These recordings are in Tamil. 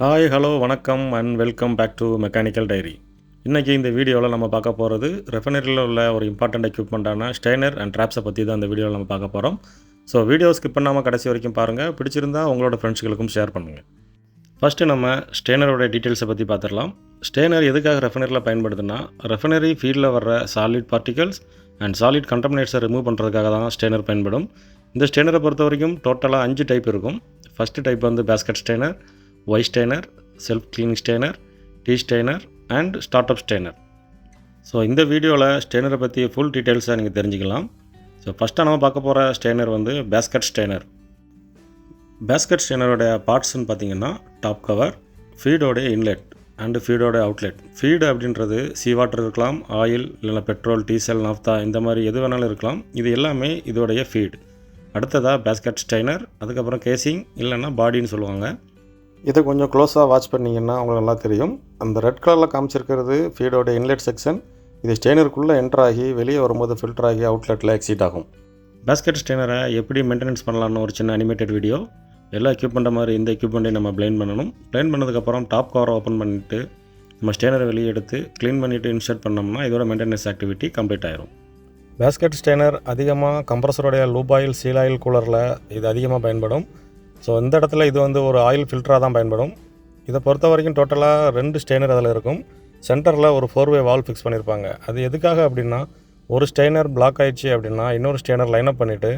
ஹாய் ஹலோ வணக்கம் and welcome back to mechanical diary. இன்றைக்கி இந்த வீடியோவில் நம்ம பார்க்க போகிறது ரெஃபைனரியில் உள்ள ஒரு இம்பார்ட்டண்ட் எக்யூப்மெண்ட்டான ஸ்டெய்னர் அண்ட் ட்ராப்ஸை பற்றி தான் இந்த வீடியோவில் நம்ம பார்க்க போகிறோம். ஸோ வீடியோ ஸ்கிப் பண்ணாமல் கடைசி வரைக்கும் பாருங்கள். பிடிச்சிருந்தா உங்களோட ஃப்ரெண்ட்ஸ்களுக்கும் ஷேர் பண்ணுங்கள். ஃபஸ்ட்டு நம்ம ஸ்டெய்னரோட டீட்டெயில்ஸை பற்றி பார்த்துடலாம். ஸ்டெய்னர் எதுக்காக ரெஃபைனரியில் பயன்படுதுன்னா, ரெஃபைனரி ஃபீல்டில் வர்ற சாலிட் பார்ட்டிகல்ஸ் அண்ட் சாலிட் கண்டமினேட்ஸை ரிமூவ் பண்ணுறதுக்காக தான் ஸ்டெய்னர் பயன்படும். இந்த ஸ்டெய்னரை பொறுத்த வரைக்கும் டோட்டலாக 5 டைப் இருக்கும். ஃபஸ்ட்டு டைப் வந்து basket strainer, Y strainer, self cleaning strainer, T strainer and start up strainer. So இந்த வீடியோவில் ஸ்டெய்னரை பற்றி ஃபுல் டீட்டெயில்ஸாக நீங்கள் தெரிஞ்சுக்கலாம். ஸோ ஃபஸ்ட்டாக நம்ம பார்க்க போகிற ஸ்டெய்னர் வந்து பேஸ்கெட் ஸ்டெய்னர். பேஸ்கெட் ஸ்டெய்னரோடைய பார்ட்ஸ்ன்னு பார்த்தீங்கன்னா, டாப் கவர், ஃபீடோடைய இன்லெட் அண்டு ஃபீடோடைய அவுட்லெட். ஃபீடு அப்படின்றது சீ வாட்டர் இருக்கலாம், ஆயில் இல்லைனா பெட்ரோல், டீசல், நாஃப்தா இந்த மாதிரி எது வேணாலும் இருக்கலாம். இது எல்லாமே இதோடைய ஃபீடு. அடுத்ததாக பேஸ்கெட் ஸ்டெய்னர், அதுக்கப்புறம் கேசிங் இல்லைன்னா பாடின்னு சொல்லுவாங்க. இதை கொஞ்சம் க்ளோஸாக வாட்ச் பண்ணிங்கன்னா உங்களுக்கு நல்லா தெரியும். அந்த ரெட் கலரில் காமிச்சிருக்கிறது ஃபீடோட இன்லெட் செக்ஷன். இது ஸ்டெய்னருக்குள்ளே என்டர் ஆகி வெளியே வரும்போது ஃபில்டர் ஆகி அவுட்லெட்டில் எக்ஸிட் ஆகும். பேஸ்கெட் ஸ்டெய்னரை எப்படி மெயின்டெனன்ஸ் பண்ணலான்னு ஒரு சின்ன அனிமேட்டட் வீடியோ. எல்லா எக்யூப்மெண்ட்டை மாதிரி இந்த எக்யூப்மெண்ட்டையும் நம்ம பிளைன் பண்ணணும். பிளைன் பண்ணதுக்கப்புறம் டாப் கவரை ஓப்பன் பண்ணிவிட்டு நம்ம ஸ்டெய்னரை வெளியே எடுத்து க்ளீன் பண்ணிவிட்டு இன்சர்ட் பண்ணோம்னா இதோட மெயின்டெனன்ஸ் ஆக்டிவிட்டி கம்ப்ளீட் ஆயிரும். பேஸ்கெட் ஸ்டெய்னர் அதிகமாக கம்ப்ரஸருடைய லூப் ஆயில், சீல் ஆயில் கூலரில் இது அதிகமாக பயன்படும். ஸோ இந்த இடத்துல இது வந்து ஒரு ஆயில் ஃபில்டராக தான் பயன்படும். இதை பொறுத்த வரைக்கும் டோட்டலாக 2 ஸ்டெய்னர் அதில் இருக்கும். சென்டரில் ஒரு 4-வே வால்வ் ஃபிக்ஸ் பண்ணியிருப்பாங்க. அது எதுக்காக அப்படின்னா, ஒரு ஸ்டெய்னர் பிளாக் ஆயிடுச்சு அப்படின்னா இன்னொரு ஸ்டெய்னர் லைனப் பண்ணிவிட்டு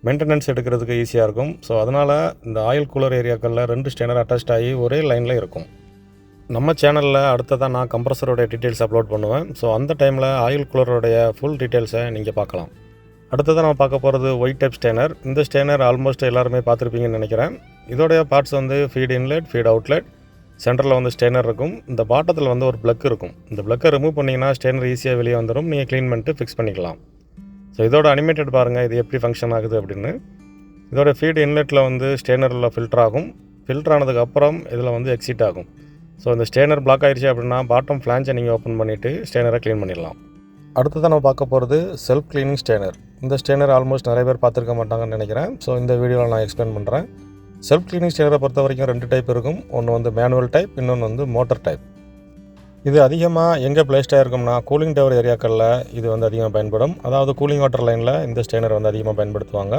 மெயின்டெனன்ஸ் எடுக்கிறதுக்கு ஈஸியாக இருக்கும். ஸோ அதனால் இந்த ஆயில் கூலர் ஏரியாக்களில் 2 ஸ்டெய்னர் அட்டாச் ஆகி ஒரே லைனில் இருக்கும். நம்ம சேனலில் அடுத்ததாக நான் கம்ப்ரஸரோடைய டீட்டெயில்ஸ் அப்லோட் பண்ணுவேன். ஸோ அந்த டைமில் ஆயில் கூலரோடைய ஃபுல் டீட்டெயில்ஸை நீங்கள் பார்க்கலாம். அடுத்ததாக நம்ம பார்க்க போகிறது ஒயிட் டைப் ஸ்டெய்னர். இந்த ஸ்டெய்னர் ஆல்மோஸ்ட் எல்லாருமே பார்த்துருப்பீங்கன்னு நினைக்கிறேன். இதோடைய பார்ட்ஸ் வந்து ஃபீட் இன்லெட், ஃபீட் அவுட்லெட், சென்டரில் வந்து ஸ்டெய்னர் இருக்கும். இந்த பாட்டத்தில் வந்து ஒரு ப்ளக் இருக்கும். இந்த ப்ளக்கை ரிமூவ் பண்ணிங்கன்னா ஸ்டெய்னர் ஈஸியாக வெளியே வந்துடும். நீங்கள் க்ளீன் பண்ணிட்டு ஃபிக்ஸ் பண்ணிக்கலாம். ஸோ இதோட அனிமேட்டட் பாருங்கள், இது எப்படி ஃபங்க்ஷன் ஆகுது அப்படின்னு. இதோட ஃபீட் இன்லெட்டில் வந்து ஸ்டெய்னரில் ஃபில்டர் ஆகும். ஃபில்டர் ஆனதுக்கப்புறம் இதில் வந்து எக்ஸிட் ஆகும். ஸோ இந்த ஸ்டெய்னர் பிளாக் ஆகிடுச்சு அப்படின்னா பாட்டம் ஃப்ளான்ச்சை நீங்கள் ஓப்பன் பண்ணிவிட்டு ஸ்டெய்னரை க்ளீன் பண்ணிடலாம். அடுத்ததான் நம்ம பார்க்க போகிறது செல்ஃப் கிளீனிங் ஸ்டெய்னர். இந்த ஸ்டெய்னர் ஆல்மோஸ்ட் நிறைய பேர் பார்த்துருக்க மாட்டாங்கன்னு நினைக்கிறேன். ஸோ இந்த வீடியோவில் நான் எக்ஸ்பிளைன் பண்ணுறேன். செல்ஃப் கிளீனிங் ஸ்டெய்னரை பொறுத்த வரைக்கும் 2 டைப் இருக்கும். ஒன்று வந்து மேனுவல் டைப், இன்னொன்று வந்து மோட்டர் டைப். இது அதிகமாக எங்கே பிளேஸ்டாக இருக்கும்னா, கூலிங் டவர் ஏரியாக்களில் இது வந்து அதிகமாக பயன்படும். அதாவது கூலிங் வாட்டர் லைனில் இந்த ஸ்டெய்னர் வந்து அதிகமாக பயன்படுத்துவாங்க.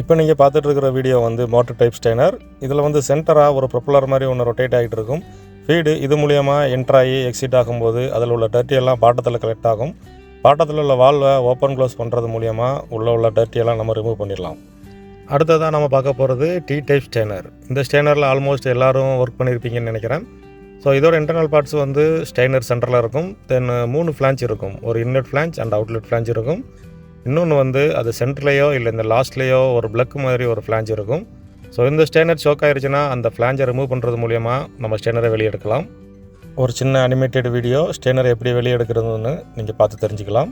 இப்போ நீங்கள் பார்த்துட்டு இருக்கிற வீடியோ வந்து மோட்டர் டைப் ஸ்டெய்னர். இதில் வந்து சென்டராக ஒரு ப்ரொப்பலர் மாதிரி ஒன்று ரொட்டேட் ஆகிட்டு இருக்கும். ஃபீடு இது மூலியமாக என்ட்ராகி எக்ஸிட் ஆகும்போது அதில் உள்ள டர்ட்டியெல்லாம் பாட்டத்தில் கலெக்ட் ஆகும். பாட்டத்தில் உள்ள வால்வை ஓப்பன் க்ளோஸ் பண்ணுறது மூலியமாக உள்ள டர்ட்டியெல்லாம் நம்ம ரிமூவ் பண்ணிடலாம். அடுத்ததாக நம்ம பார்க்க போகிறது டீ டைப் ஸ்டெய்னர். இந்த ஸ்டெய்னரில் ஆல்மோஸ்ட் எல்லோரும் ஒர்க் பண்ணியிருப்பீங்கன்னு நினைக்கிறேன். ஸோ இதோட இன்டர்னல் பார்ட்ஸ் வந்து ஸ்டெய்னர் சென்டரில் இருக்கும். தென் 3 ஃப்ளான்ச் இருக்கும். ஒரு inlet flange and outlet flange இருக்கும். இன்னொன்று வந்து அது சென்டர்லேயோ இல்லை இந்த லாஸ்ட்லேயோ ஒரு பிளக் மாதிரி ஒரு ஃப்ளான்ச் இருக்கும். ஸோ இந்த ஸ்டெய்னர் சோக் ஆயிடுச்சுன்னா அந்த ஃப்ளான்ச்சை ரிமூவ் பண்ணுறது மூலியமாக நம்ம ஸ்டெய்னரை வெளியே எடுக்கலாம். ஒரு சின்ன அனிமேட்டட் வீடியோ ஸ்டெய்னரை எப்படி வெளியே எடுக்கிறதுன்னு நீங்கள் பார்த்து தெரிஞ்சுக்கலாம்.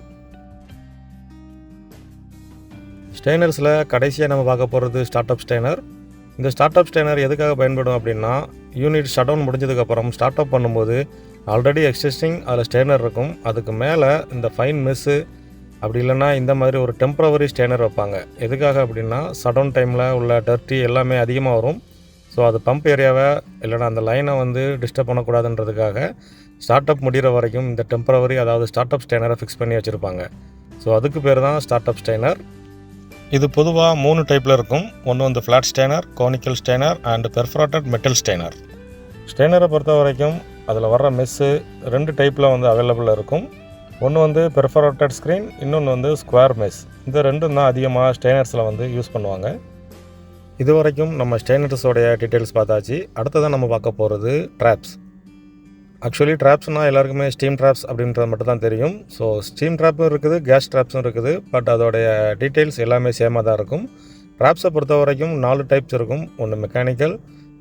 ஸ்டெய்னர்ஸில் கடைசியாக நம்ம பார்க்க போகிறது ஸ்டார்ட் அப் ஸ்டெய்னர். இந்த ஸ்டார்ட் அப் ஸ்டெய்னர் எதுக்காக பயன்படும் அப்படின்னா, யூனிட் ஷட் டவுன் முடிஞ்சதுக்கப்புறம் ஸ்டார்ட் அப் பண்ணும்போது ஆல்ரெடி எக்ஸிஸ்டிங் அதில் ஸ்டெய்னர் இருக்கும். அதுக்கு மேலே இந்த ஃபைன் மெஸ்ஸு அப்படி இல்லைன்னா இந்த மாதிரி ஒரு டெம்பரவரி ஸ்டெய்னர் வைப்பாங்க. எதுக்காக அப்படின்னா, ஷட் டவுன் டைமில் உள்ள டர்ட்டி எல்லாமே அதிகமாக வரும். ஸோ அது பம்ப் ஏரியாவை இல்லைனா அந்த லைனை வந்து டிஸ்டர்ப் பண்ணக்கூடாதுன்றதுக்காக ஸ்டார்ட் அப் முடிகிற வரைக்கும் இந்த டெம்பரவரி, அதாவது ஸ்டார்ட் அப் ஸ்டெய்னரை ஃபிக்ஸ் பண்ணி வச்சுருப்பாங்க. ஸோ அதுக்கு பேர் தான் ஸ்டார்ட் அப் ஸ்டெய்னர். இது பொதுவாக 3 டைப்பில் இருக்கும். ஒன்று வந்து flat strainer, conical strainer and perforated metal strainer. ஸ்டெய்னரை பொறுத்த வரைக்கும் அதில் வர்ற மெஸ்ஸு 2 டைப்பில் வந்து அவைலபிளாக இருக்கும். ஒன்று வந்து பெர்ஃபரேட்டட் ஸ்க்ரீன், இன்னொன்று வந்து ஸ்கொயர் மெஸ். இந்த 2 தான் அதிகமாக ஸ்டெய்னர்ஸில் வந்து யூஸ் பண்ணுவாங்க. இது வரைக்கும் நம்ம ஸ்டெய்னர்ஸோடைய டீட்டெயில்ஸ் பார்த்தாச்சு. அடுத்ததான் நம்ம பார்க்க போகிறது ட்ராப்ஸ். ஆக்சுவலி ட்ராப்ஸ்னால் எல்லாருக்குமே ஸ்டீம் ட்ராப்ஸ் அப்படின்றது மட்டும் தான் தெரியும். ஸோ ஸ்டீம் ட்ராப்பும் இருக்குது, கேஸ் ட்ராப்ஸும் இருக்குது. பட் அதோடைய டீட்டெயில்ஸ் எல்லாமே சேமாக தான் இருக்கும். ட்ராப்ஸை பொறுத்த வரைக்கும் 4 டைப்ஸ் இருக்கும். ஒன்று மெக்கானிக்கல்,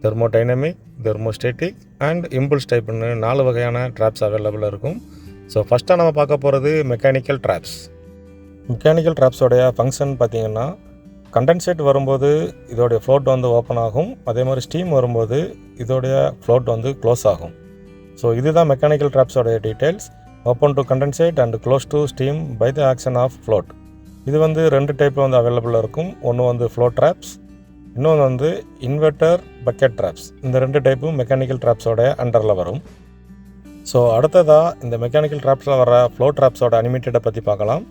தெர்மோடைனமிக், தெர்மோஸ்டேட்டிக் அண்ட் இம்பல்ஸ் டைப்னு 4 வகையான ட்ராப்ஸ் அவைலபிளாக இருக்கும். ஸோ ஃபஸ்ட்டாக நம்ம பார்க்க போகிறது மெக்கானிக்கல் ட்ராப்ஸ். மெக்கானிக்கல் ட்ராப்ஸோடைய ஃபங்க்ஷன் பார்த்திங்கன்னா, கண்டென்சேட் வரும்போது இதோடைய ஃப்ளோட் வந்து ஓப்பன் ஆகும். அதே மாதிரி ஸ்டீம் வரும்போது இதோடைய ஃப்ளோட் வந்து க்ளோஸ் ஆகும். ஸோ இதுதான் மெக்கானிக்கல் ட்ராப்ஸோடைய details. Open to condensate and close to steam by the action of float. இது வந்து 2 டைப்பில் வந்து அவைலபிளாக இருக்கும். ஒன்று வந்து ஃப்ளோட் ட்ராப்ஸ், இன்னொன்று வந்து இன்வெர்ட்டர் பக்கெட் ட்ராப்ஸ். இந்த 2 டைப்பும் மெக்கானிக்கல் ட்ராப்ஸோட அண்டரில் வரும். ஸோ அடுத்ததாக இந்த மெக்கானிக்கல் ட்ராப்ஸில் வர ஃப்ளோ ட்ராப்ஸோட அனிமேட்டடை பற்றி பார்க்கலாம்.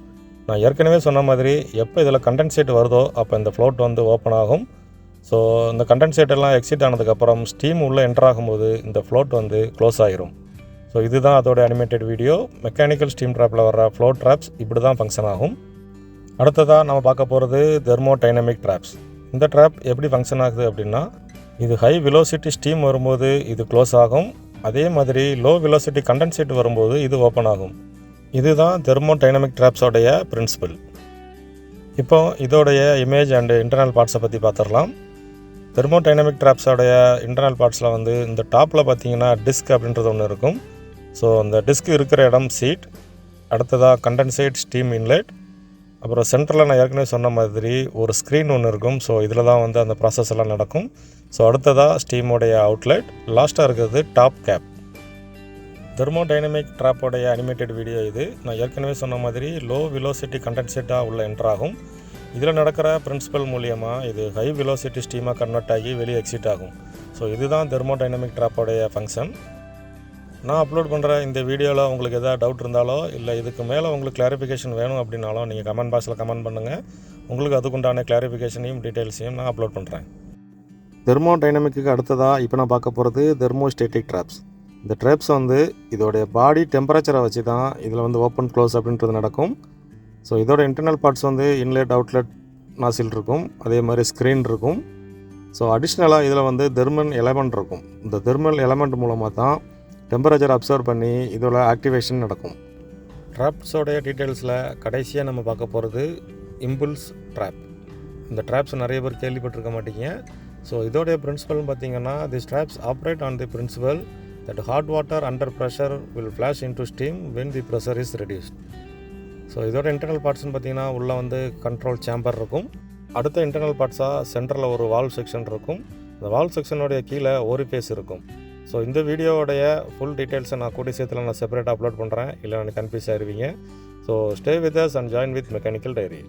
நான் ஏற்கனவே சொன்ன மாதிரி எப்போ இதில் கண்டென்சேட் வருதோ அப்போ இந்த ஃப்ளோட் வந்து ஓப்பன் ஆகும். ஸோ இந்த கண்டென்சேட் எல்லாம் எக்ஸிட் ஆனதுக்கப்புறம் ஸ்டீம் உள்ளே என்டர் ஆகும்போது இந்த ஃப்ளோட் வந்து க்ளோஸ் ஆகிரும். ஸோ இதுதான் அதோட அனிமேட்டட் வீடியோ. மெக்கானிக்கல் ஸ்டீம் ட்ராப்பில் வர ஃப்ளோ ட்ராப்ஸ் இப்படி தான் ஃபங்க்ஷன் ஆகும். அடுத்ததாக நம்ம பார்க்க போகிறது தெர்மோடைனமிக் ட்ராப்ஸ். இந்த ட்ராப் எப்படி ஃபங்க்ஷன் ஆகுது அப்படின்னா, இது ஹை வெலோசிட்டி ஸ்டீம் வரும்போது இது க்ளோஸ் ஆகும். அதே மாதிரி லோ வெலோசிட்டி கண்டென்சேட் வரும்போது இது ஓப்பன் ஆகும். இதுதான் தெர்மோடைனமிக் ட்ராப்ஸோடைய பிரின்சிபல். இப்போ இதோடைய இமேஜ் அண்டு இன்டர்னல் பார்ட்ஸை பற்றி பார்த்துடலாம். தெர்மோடைனமிக் ட்ராப்ஸோடைய இன்டர்னல் பார்ட்ஸில் வந்து இந்த டாப்பில் பார்த்தீங்கன்னா டிஸ்க் அப்படின்றது ஒன்று இருக்கும். ஸோ அந்த டிஸ்க் இருக்கிற இடம் சீட். அடுத்ததாக கண்டென்சேட் ஸ்டீம் இன்லெட். அப்புறம் சென்டரில் நான் ஏற்கனவே சொன்ன மாதிரி ஒரு ஸ்க்ரீன் ஒன்று இருக்கும். ஸோ இதில் தான் வந்து அந்த ப்ராசஸ் எல்லாம் நடக்கும். ஸோ அடுத்ததாக ஸ்டீமோடைய அவுட்லெட். லாஸ்ட்டாக இருக்கிறது டாப் கேப். தெர்மோடைனமிக் ட்ராப்போடைய அனிமேட்டட் வீடியோ இது. நான் ஏற்கனவே சொன்ன மாதிரி லோ வெலோசிட்டி கண்டென்சேட்டாக உள்ள என்டர் ஆகும். இதில் நடக்கிற பிரின்சிபல் மூலியமாக இது ஹை வெலோசிட்டி ஸ்டீமாக கன்வெர்ட் ஆகி வெளியே எக்ஸிட் ஆகும். ஸோ இதுதான் தெர்மோடைனமிக் ட்ராப்போடைய ஃபங்க்ஷன். நான் அப்லோட் பண்ணுற இந்த வீடியோவில் உங்களுக்கு எதாவது டவுட் இருந்தாலோ இல்லை இதுக்கு மேலே உங்களுக்கு கிளாரிஃபிகேஷன் வேணும் அப்படின்னாலும் நீங்கள் கமெண்ட் பாக்ஸில் கமெண்ட் பண்ணுங்கள். உங்களுக்கு அதுக்குண்டான கிளாரிஃபிகேஷனையும் டீட்டெயில்ஸையும் நான் அப்லோட் பண்ணுறேன். தெர்மோடைனமிக்கு அடுத்ததாக இப்போ நான் பார்க்க போகிறது தெர்மோஸ்டேட்டிக் ட்ராப்ஸ். இந்த ட்ராப்ஸ் வந்து இதோடைய பாடி டெம்பரேச்சரை வச்சு தான் இதில் வந்து ஓப்பன் க்ளோஸ் அப்படின்றது நடக்கும். ஸோ இதோட இன்டர்னல் பார்ட்ஸ் வந்து இன்லெட் அவுட்லெட் நாசில் இருக்கும். அதே மாதிரி ஸ்க்ரீன் இருக்கும். ஸோ அடிஷ்னலாக இதில் வந்து தெர்மல் எலமெண்ட் இருக்கும். இந்த தெர்மல் எலமெண்ட் மூலமாக தான் டெம்பரேச்சர் அப்சர்வ் பண்ணி இதோட ஆக்டிவேஷன் நடக்கும். ட்ராப்ஸோடைய டீட்டெயில்ஸில் கடைசியாக நம்ம பார்க்க போகிறது இம்புல்ஸ் ட்ராப். இந்த ட்ராப்ஸ் நிறைய பேர் கேள்விப்பட்டிருக்க மாட்டீங்க. ஸோ இதோடைய பிரின்சிபல்னு பார்த்தீங்கன்னா, this traps operate on the principle that hot water under pressure will flash into steam when the pressure is reduced. So இதோட இன்டர்னல் பார்ட்ஸ்னு பார்த்தீங்கன்னா உள்ளே வந்து கண்ட்ரோல் சேம்பர் இருக்கும். அடுத்த இன்டர்னல் பார்ட்ஸாக சென்டரில் ஒரு வால்வ் செக்ஷன் இருக்கும். இந்த வால்வ் செக்ஷனுடைய கீழே ஓரிஃபேஸ் இருக்கும். ஸோ இந்த வீடியோவுடைய ஃபுல் டீட்டெயில்ஸை நான் கூடிய சேர்த்துல நான் செப்பரேட்டாக அப்லோட் பண்ணுறேன். இல்லை நான் கன்ஃபியூஸ் ஆகிருவீங்க. So stay with us and join with mechanical diary.